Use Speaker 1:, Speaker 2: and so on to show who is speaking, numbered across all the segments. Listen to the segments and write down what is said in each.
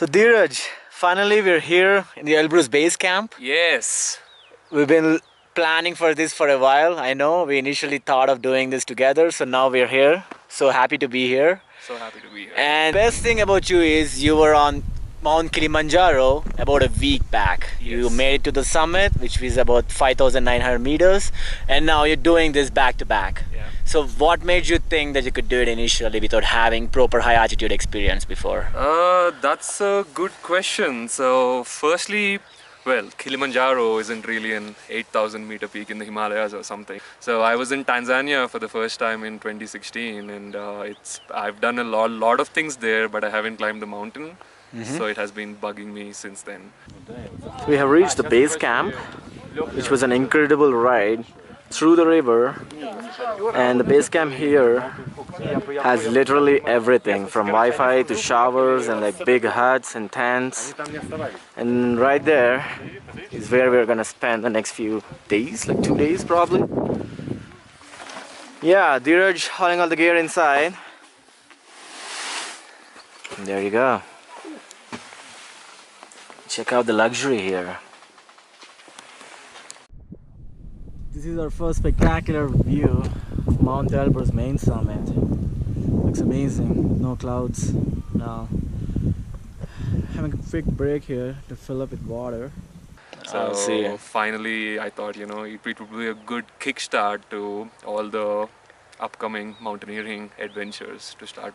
Speaker 1: So Dheeraj, finally we're here in the Elbrus base camp.
Speaker 2: Yes.
Speaker 1: We've been planning for this for a while. I know we initially thought of doing this together, so now we're here. So happy to be here.
Speaker 2: So happy to be here.
Speaker 1: And the best thing about you is you were on Mount Kilimanjaro about a week back. You
Speaker 2: Yes.
Speaker 1: made it to the summit, which was about 5,900 meters, and now you're doing this back to back.
Speaker 2: Yeah.
Speaker 1: So what made you think that you could do it initially without having proper high altitude experience before?
Speaker 2: That's a good question. So, firstly, well, Kilimanjaro isn't really an 8,000 meter peak in the Himalayas or something. So, I was in Tanzania for the first time in 2016, and I've done a lot of things there, but I haven't climbed the mountain. So it has been bugging me since then.
Speaker 1: We have reached the base camp, which was an incredible ride through the river, and the base camp here has literally everything from Wi-Fi to showers and like big huts and tents, and right there is where we're gonna spend the next few days, like 2 days probably. Yeah, Dheeraj hauling all the gear inside. And there you go. Check out the luxury here. This is our first spectacular view of Mount Elbrus main summit. Looks amazing. No clouds now. Having a quick break here to fill up with water.
Speaker 2: So finally, I thought, it would be a good kickstart to all the upcoming mountaineering adventures to start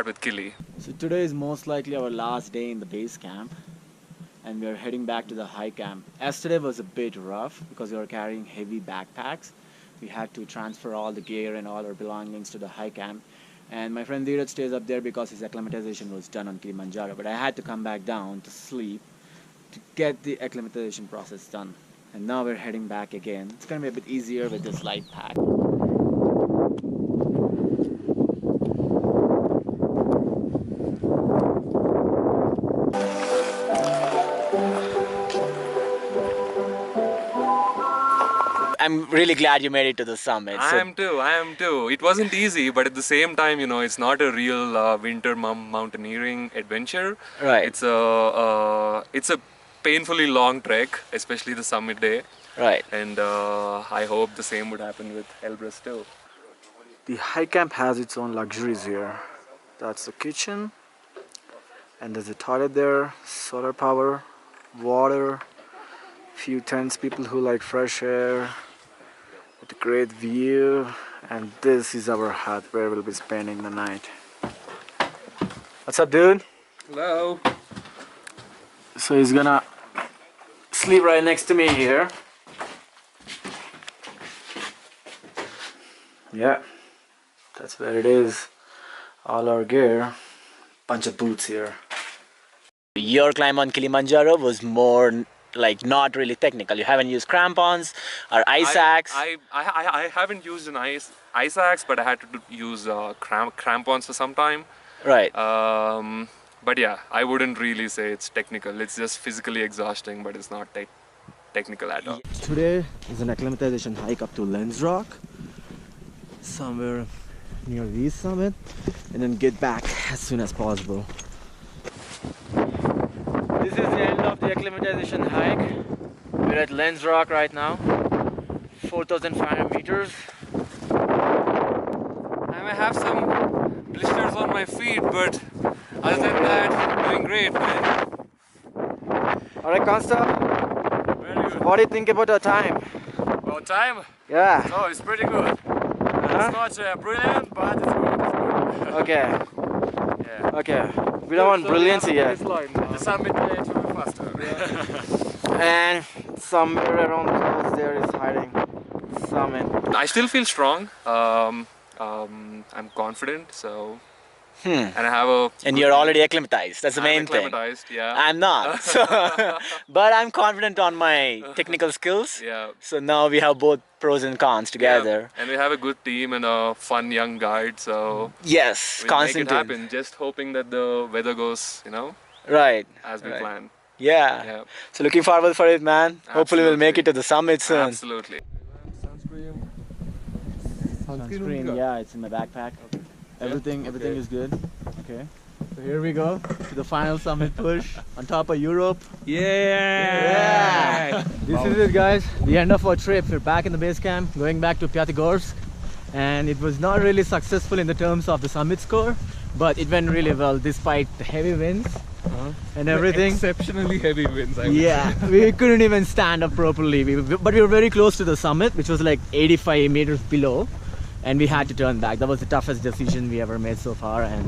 Speaker 2: with Kili.
Speaker 1: So today is most likely our last day in the base camp, and we are heading back to the high camp. Yesterday was a bit rough because we were carrying heavy backpacks. We had to transfer all the gear and all our belongings to the high camp, and my friend Dheeraj stays up there because his acclimatization was done on Kilimanjaro, but I had to come back down to sleep to get the acclimatization process done. And now we're heading back again. It's gonna be a bit easier with this light pack. I'm really glad you made it to the summit.
Speaker 2: I am too. It wasn't easy, but at the same time, it's not a real winter mountaineering adventure.
Speaker 1: Right.
Speaker 2: It's a painfully long trek, especially the summit day.
Speaker 1: Right.
Speaker 2: And I hope the same would happen with Elbrus too.
Speaker 1: The high camp has its own luxuries here. That's the kitchen, and there's a toilet there, solar power, water, few tents, people who like fresh air, with a great view, and this is our hut where we'll be spending the night. What's up, dude?
Speaker 2: Hello.
Speaker 1: So he's gonna sleep right next to me here. Yeah, that's where it is. All our gear, bunch of boots here. Your climb on Kilimanjaro was more like not really technical. You haven't used crampons or ice axe.
Speaker 2: I haven't used an ice axe, but I had to use crampons for some time.
Speaker 1: Right.
Speaker 2: But yeah, I wouldn't really say it's technical. It's just physically exhausting, but it's not technical at all.
Speaker 1: Today is an acclimatization hike up to Lens Rock, somewhere near the summit, and then get back as soon as possible. This is the end of the acclimatization hike. We're at Lens Rock right now, 4,500 meters.
Speaker 2: I may have some blisters on my feet, but other than that, doing great, man.
Speaker 1: Alright, Consta,
Speaker 2: Very good.
Speaker 1: what do you think about our time?
Speaker 2: About time?
Speaker 1: Yeah.
Speaker 2: Oh, it's pretty good. It's not brilliant, but it's good.
Speaker 1: Okay.
Speaker 2: Yeah.
Speaker 1: Okay. We don't want brilliance yet.
Speaker 2: The summit to be faster.
Speaker 1: And somewhere around the clouds there is hiding summit.
Speaker 2: I still feel strong. I'm confident, so. And I have a.
Speaker 1: And you're already acclimatized. That's the main thing.
Speaker 2: Acclimatized, yeah.
Speaker 1: I'm not. So, but I'm confident on my technical skills.
Speaker 2: Yeah.
Speaker 1: So now we have both pros and cons together.
Speaker 2: Yeah. And we have a good team and a fun young guide, so.
Speaker 1: Yes,
Speaker 2: We'll make
Speaker 1: Constantine.
Speaker 2: it happen. Just hoping that the weather goes,
Speaker 1: Right.
Speaker 2: as we
Speaker 1: Right.
Speaker 2: plan.
Speaker 1: Yeah.
Speaker 2: Yeah.
Speaker 1: So looking forward for it, man. Hopefully we'll make it to the summit soon.
Speaker 2: Absolutely.
Speaker 1: Sunscreen, yeah, it's in my backpack. Everything is good. Okay. So here we go to the final summit push on top of Europe.
Speaker 2: Yeah!
Speaker 1: This is it, guys. The end of our trip. We're back in the base camp, going back to Pyatigorsk, and it was not really successful in the terms of the summit score, but it went really well despite the heavy winds and everything.
Speaker 2: Exceptionally heavy winds, I would
Speaker 1: Yeah, we couldn't even stand up properly. But we were very close to the summit, which was like 85 meters below, and we had to turn back. That was the toughest decision we ever made so far. And